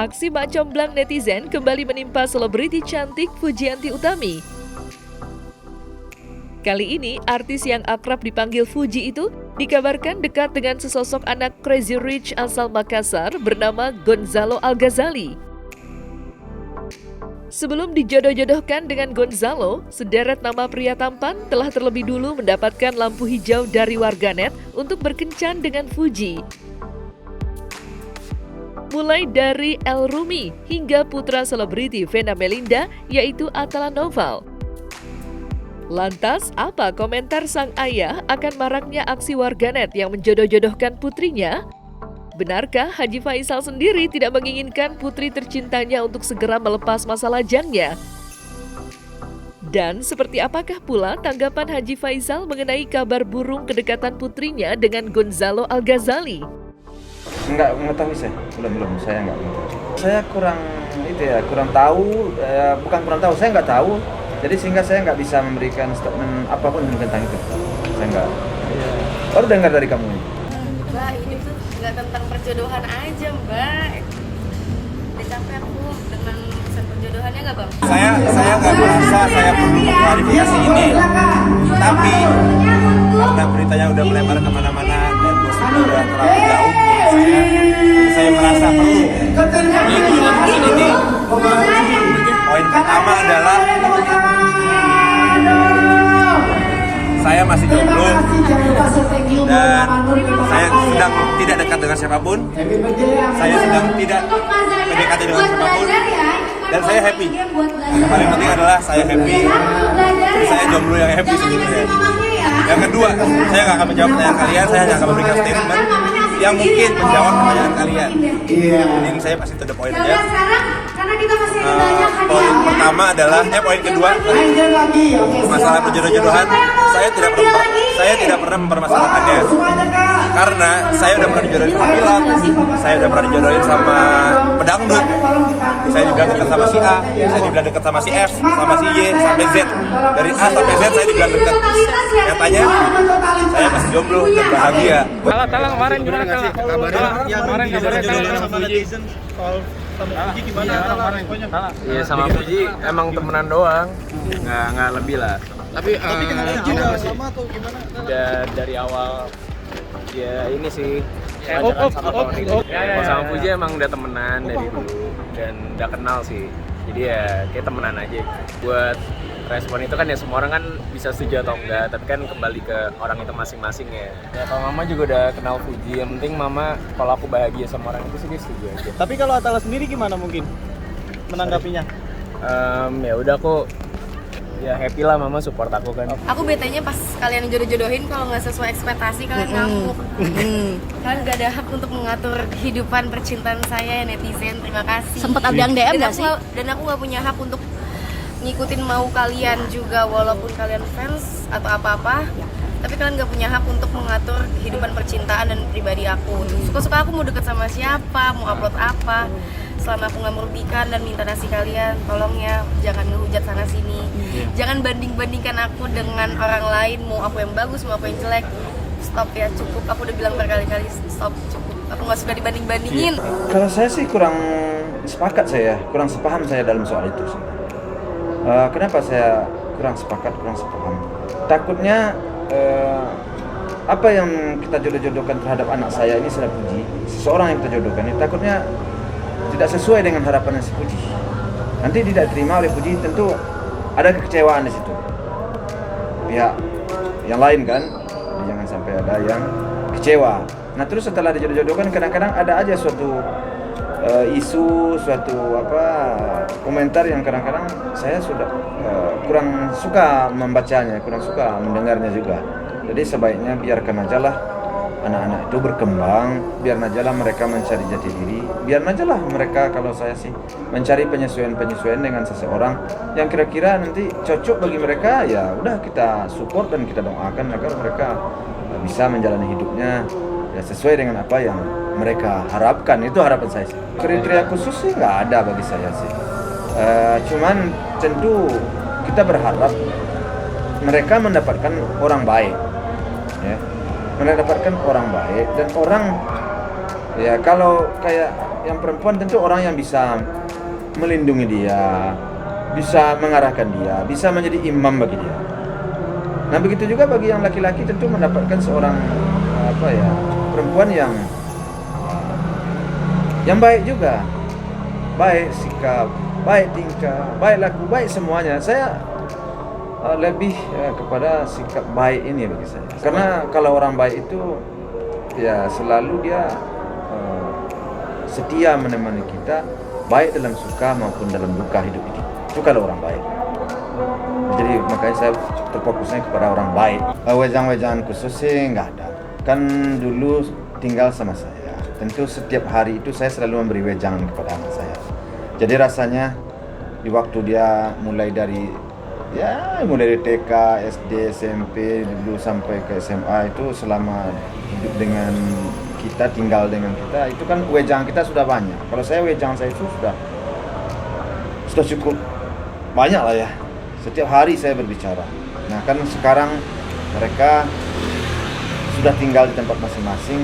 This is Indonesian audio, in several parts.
Aksi mak comblang netizen kembali menimpa selebriti cantik Fujianti Utami. Kali ini, artis yang akrab dipanggil Fuji itu dikabarkan dekat dengan sesosok anak Crazy Rich asal Makassar bernama Gonzalo Al-Ghazali. Sebelum dijodoh-jodohkan dengan Gonzalo, sederet nama pria tampan telah terlebih dulu mendapatkan lampu hijau dari warganet untuk berkencan dengan Fuji. Mulai dari El Rumi hingga putra selebriti Vena Melinda yaitu Atala Noval. Lantas, apa komentar sang ayah akan maraknya aksi warganet yang menjodoh-jodohkan putrinya? Benarkah Haji Faisal sendiri tidak menginginkan putri tercintanya untuk segera melepas masa lajangnya? Dan seperti apakah pula tanggapan Haji Faisal mengenai kabar burung kedekatan putrinya dengan Gonzalo Al-Ghazali? Enggak mengetahui belum saya enggak mengetahui. Saya kurang tahu, bukan kurang tahu, saya enggak tahu. Jadi sehingga saya enggak bisa memberikan statement apapun tentang itu. Saya enggak. Baru dengar dari kamu ini. Mbak, ini tuh nggak tentang perjodohan aja, Mbak. Udah capek aku dengan urusan perjodohannya nggak, Bang? Saya nggak merasa saya perlu klarifikasi ini, tapi karena beritanya udah melebar kemana-mana dan gosipnya udah terlalu jauh, saya merasa perlu. Ini poin pertama adalah saya masih jomblo dan saya sedang tidak dekat dengan siapapun. Saya sedang tidak mendekati dengan siapapun dan saya happy. Yang paling penting adalah saya happy. Saya jomblo yang happy sebenarnya. Yang kedua, saya nggak akan menjawab pertanyaan kalian. Saya hanya akan memberikan statement yang mungkin menjawab pertanyaan kalian. Ini saya pasti to the point aja. Poin pertama adalah, poin kedua masalah perjodoh-jodohan. Saya tidak pernah mempermasalahkannya karena saya udah pernah dijodohin sama pilot, saya udah pernah dijodohin sama pedangdut, saya juga dekat sama si A, saya juga dekat sama si F, sama si Y, sampai Z. Dari A sampai Z saya juga dekat. Nyatanya saya masih jomblo dan bahagia. Tala kemarin gimana Tala? Kemarin kabarnya sama netizen soal sama Fuji gimana? Iya sama Fuji emang temenan doang, nggak lebih lah. Tapi kenal Fuji udah lama atau gimana? Udah dari awal. Ya ini sih. Kalau sama Fuji emang udah temenan dari dulu dan udah kenal sih. Jadi ya kayak temenan aja. Buat respon itu kan ya semua orang kan bisa setuju atau enggak, tapi kan kembali ke orang itu masing-masing ya. Ya kalau mama juga udah kenal Fuji, yang penting mama kalau aku bahagia sama orang itu sih dia setuju aja. Tapi kalau Atala sendiri gimana mungkin menanggapinya? Ya udah aku ya happy lah, mama support aku kan. Aku betenya pas kalian jodoh-jodohin kalau nggak sesuai ekspektasi kalian ngamuk. Kalian nggak ada hak untuk mengatur kehidupan percintaan saya, netizen. Terima kasih. Sempet ada yang DM nggak sih? Dan aku nggak punya hak untuk ngikutin mau kalian juga walaupun kalian fans atau apa-apa. Tapi kalian nggak punya hak untuk mengatur kehidupan percintaan dan pribadi aku. Suka-suka aku mau deket sama siapa, mau upload apa. Selama aku nggak merugikan dan minta nasi kalian, tolong ya jangan ngehujat sana sini. Jangan banding-bandingkan aku dengan orang lain, mau aku yang bagus, mau aku yang jelek. Stop ya, cukup. Aku udah bilang berkali-kali, stop, cukup. Aku nggak suka dibanding-bandingin. Kalau saya sih kurang sepaham saya dalam soal itu sih. Kenapa saya kurang sepaham? Takutnya apa yang kita jodoh-jodohkan terhadap anak saya ini sudah Fuji, seseorang yang kita jodohkan ini takutnya tidak sesuai dengan harapannya si Fuji. Nanti tidak diterima oleh Fuji, tentu ada kekecewaan di situ. Pihak yang lain kan, jangan sampai ada yang kecewa. Nah terus setelah dijodoh-jodohkan kadang-kadang ada aja suatu isu, suatu komentar yang kadang-kadang saya sudah kurang suka membacanya, kurang suka mendengarnya juga. Jadi sebaiknya biarkan aja lah anak-anak itu berkembang, biar aja lah mereka mencari jati diri, biar aja lah mereka, kalau saya sih, mencari penyesuaian dengan seseorang yang kira-kira nanti cocok bagi mereka. Ya udah kita support dan kita doakan agar mereka bisa menjalani hidupnya ya sesuai dengan apa yang mereka harapkan. Itu harapan saya sih. Kriteria khusus sih nggak ada bagi saya sih. Cuman tentu kita berharap mereka mendapatkan orang baik, ya. Mendapatkan orang baik dan orang Ya kalau kayak yang perempuan tentu orang yang bisa melindungi dia, bisa mengarahkan dia, bisa menjadi imam bagi dia. Nah begitu juga bagi yang laki-laki tentu mendapatkan seorang perempuan yang baik juga, baik sikap, baik tingkah, baik laku, baik semuanya. Saya lebih kepada sikap baik ini bagi saya. Karena kalau orang baik itu ya selalu dia setia menemani kita, baik dalam suka maupun dalam duka hidup ini. Itu kalau orang baik. Jadi makanya saya terfokusnya kepada orang baik. Wejang-wejangan khusus sih nggak ada. Kan dulu tinggal sama saya. Tentu setiap hari itu saya selalu memberi wejangan kepada anak saya. Jadi rasanya di waktu dia mulai dari TK, SD, SMP dulu sampai ke SMA itu selama hidup dengan kita, tinggal dengan kita, itu kan wejangan kita sudah banyak. Kalau saya wejangan saya itu sudah cukup banyak lah ya. Setiap hari saya berbicara. Nah kan sekarang mereka sudah tinggal di tempat masing-masing.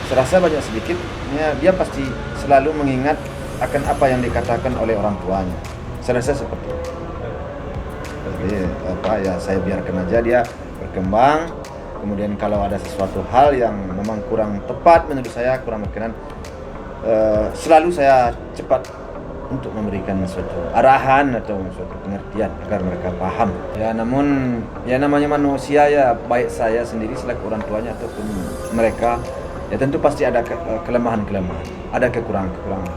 Serasa banyak sedikit, dia pasti selalu mengingat akan apa yang dikatakan oleh orang tuanya. Saya rasa seperti itu. Jadi saya biarkan aja dia berkembang. Kemudian kalau ada sesuatu hal yang memang kurang tepat menurut saya, kurang berkenan, selalu saya cepat untuk memberikan suatu arahan atau suatu pengertian agar mereka paham. Ya namun ya namanya manusia ya, baik saya sendiri selaku orang tuanya ataupun mereka, ya tentu pasti ada kelemahan-kelemahan, ada kekurangan-kekurangan.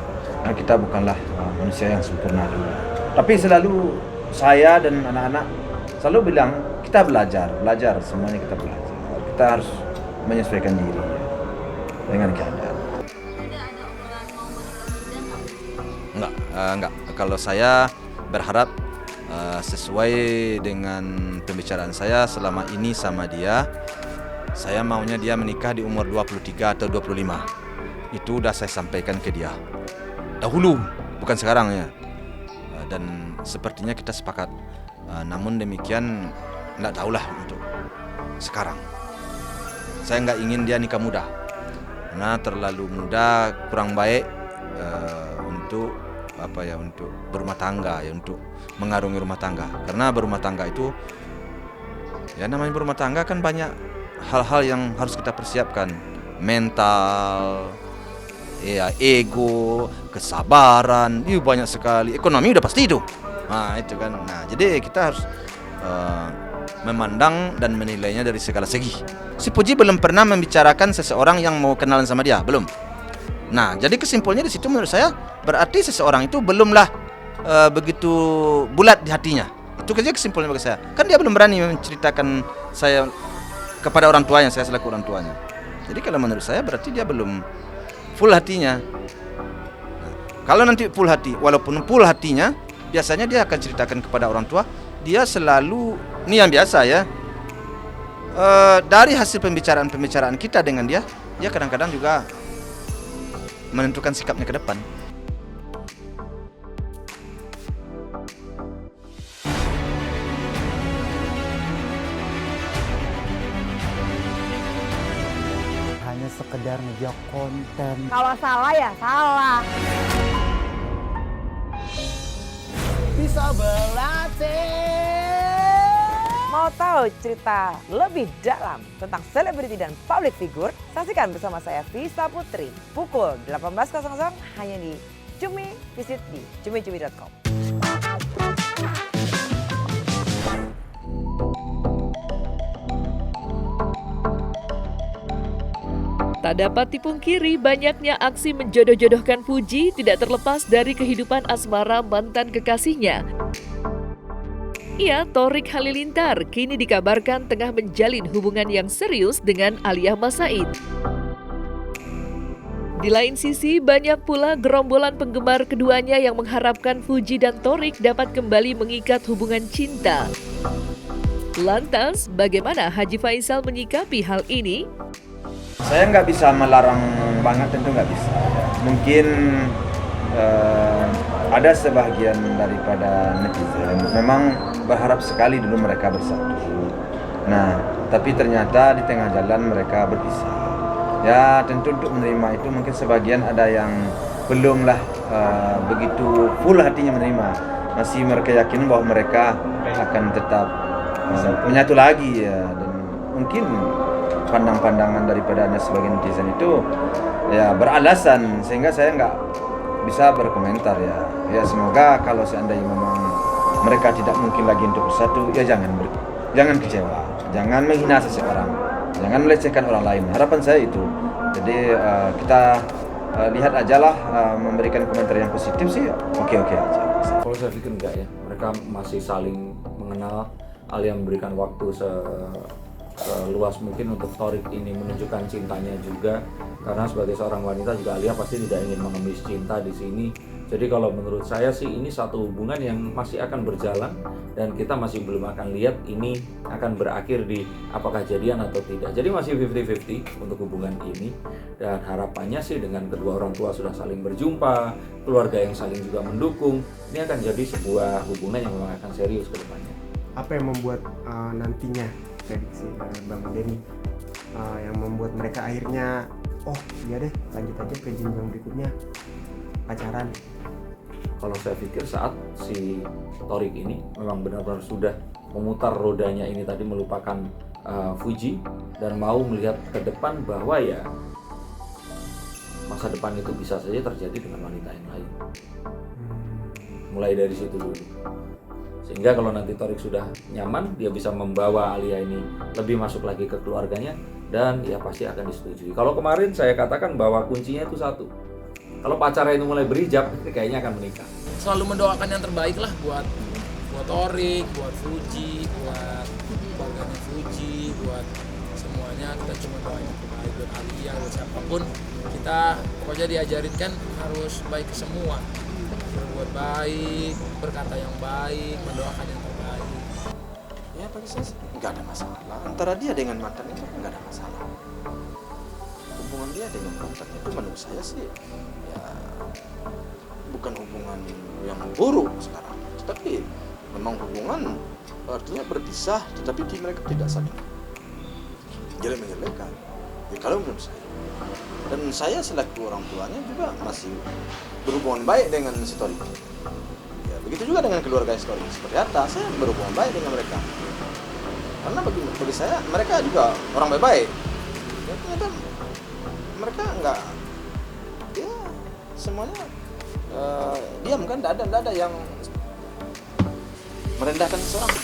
Nah, kita bukanlah manusia yang sempurna juga. Tapi selalu saya dan anak-anak selalu bilang kita belajar, semuanya kita belajar. Kita harus menyesuaikan diri dengan keadaan. Enggak. Kalau saya berharap sesuai dengan pembicaraan saya selama ini sama dia, saya maunya dia menikah di umur 23 atau 25. Itu udah saya sampaikan ke dia dahulu, bukan sekarang ya. Dan sepertinya kita sepakat. Namun demikian enggak tahulah untuk sekarang. Saya nggak ingin dia nikah muda, karena terlalu muda kurang baik untuk berumah tangga, ya untuk mengarungi rumah tangga. Karena berumah tangga itu, ya namanya berumah tangga kan banyak hal-hal yang harus kita persiapkan, mental, ya ego, kesabaran, banyak sekali. Ekonomi udah pasti itu. Nah itu kan. Nah jadi kita harus memandang dan menilainya dari segala segi. Si Puji belum pernah membicarakan seseorang yang mau kenalan sama dia, belum. Nah, jadi kesimpulannya di situ menurut saya berarti seseorang itu belumlah begitu bulat di hatinya. Itu saja kesimpulannya bagi saya. Kan dia belum berani menceritakan saya kepada orang tuanya, saya selaku orang tuanya. Jadi kalau menurut saya berarti dia belum full hatinya. Nah, kalau nanti full hati, walaupun full hatinya, biasanya dia akan ceritakan kepada orang tua. Dia selalu, ini yang biasa ya, dari hasil pembicaraan kita dengan dia kadang-kadang juga menentukan sikapnya ke depan. Hanya sekedar ngejok konten. Kalau salah ya salah. Bisa berlatih. Mau tahu cerita lebih dalam tentang selebriti dan public figure? Saksikan bersama saya Visa Putri pukul 18.00 hanya di Cumi. Visit di cumi-cumi.com. Tak dapat dipungkiri, banyaknya aksi menjodoh-jodohkan Puji tidak terlepas dari kehidupan asmara mantan kekasihnya. Ia, Thorik Halilintar, kini dikabarkan tengah menjalin hubungan yang serius dengan Alia Mas Said. Di lain sisi, banyak pula gerombolan penggemar keduanya yang mengharapkan Puji dan Thorik dapat kembali mengikat hubungan cinta. Lantas, bagaimana Haji Faisal menyikapi hal ini? Saya nggak bisa melarang banget, tentu nggak bisa. Mungkin ada sebagian daripada netizen memang berharap sekali dulu mereka bersatu. Nah, tapi ternyata di tengah jalan mereka berpisah. Ya tentu untuk menerima itu mungkin sebagian ada yang belumlah begitu full hatinya menerima. Masih mereka yakin bahwa mereka akan tetap menyatu lagi ya, dan mungkin pandang-pandangan daripada anda sebagai netizen itu ya beralasan sehingga saya nggak bisa berkomentar ya. Ya semoga kalau seandainya memang mereka tidak mungkin lagi untuk bersatu, ya jangan kecewa, jangan menghina seseorang, jangan melecehkan orang lain. Harapan saya itu. Jadi kita lihat aja lah, memberikan komentar yang positif sih oke-oke aja. Kalau saya pikir enggak ya, mereka masih saling mengenal. Alia memberikan waktu seluas mungkin untuk Thorik ini menunjukkan cintanya juga, karena sebagai seorang wanita juga Alia pasti tidak ingin mengemis cinta di sini. Jadi kalau menurut saya sih ini satu hubungan yang masih akan berjalan dan kita masih belum akan lihat ini akan berakhir di apakah jadian atau tidak. Jadi masih 50-50 untuk hubungan ini, dan harapannya sih dengan kedua orang tua sudah saling berjumpa, keluarga yang saling juga mendukung, ini akan jadi sebuah hubungan yang memang akan serius ke depannya. Apa yang membuat nantinya prediksi Bang Denny yang membuat mereka akhirnya oh iya deh lanjut aja ke jenjang berikutnya pacaran? Kalau saya pikir saat si Thorik ini memang benar-benar sudah memutar rodanya ini tadi, melupakan Fuji dan mau melihat ke depan bahwa ya masa depan itu bisa saja terjadi dengan wanita yang lain. Mulai dari situ dulu. Sehingga kalau nanti Thorik sudah nyaman, dia bisa membawa Alia ini lebih masuk lagi ke keluarganya dan ya pasti akan disetujui. Kalau kemarin saya katakan bahwa kuncinya itu satu. Kalau pacarnya itu mulai berhijab, kayaknya akan menikah. Selalu mendoakan yang terbaik lah buat Thorik, buat Fuji, buat keluarganya Fuji, buat semuanya. Kita cuma doain yang terbaik buat Alia, buat siapapun. Kita pokoknya diajarin kan harus baik ke semua. Berbuat baik, berkata yang baik, mendoakan yang terbaik. Ya bagi saya nggak ada masalah. Antara dia dengan mantan itu nggak ada masalah. Hubungan dia dengan mantan itu menurut saya sih ya bukan hubungan yang buruk sekarang, tapi memang hubungan artinya berpisah, tetapi mereka tidak saling menjelek-menjelekan. Ya kalau menurut saya, dan saya selaku orang tuanya juga masih berhubungan baik dengan si Thorik. Ya begitu juga dengan keluarga Thorik. Seperti Atta, saya berhubungan baik dengan mereka. Karena bagi saya mereka juga orang baik-baik. Ya, ternyata mereka enggak, ya semuanya diam kan, tidak ada yang merendahkan seseorang.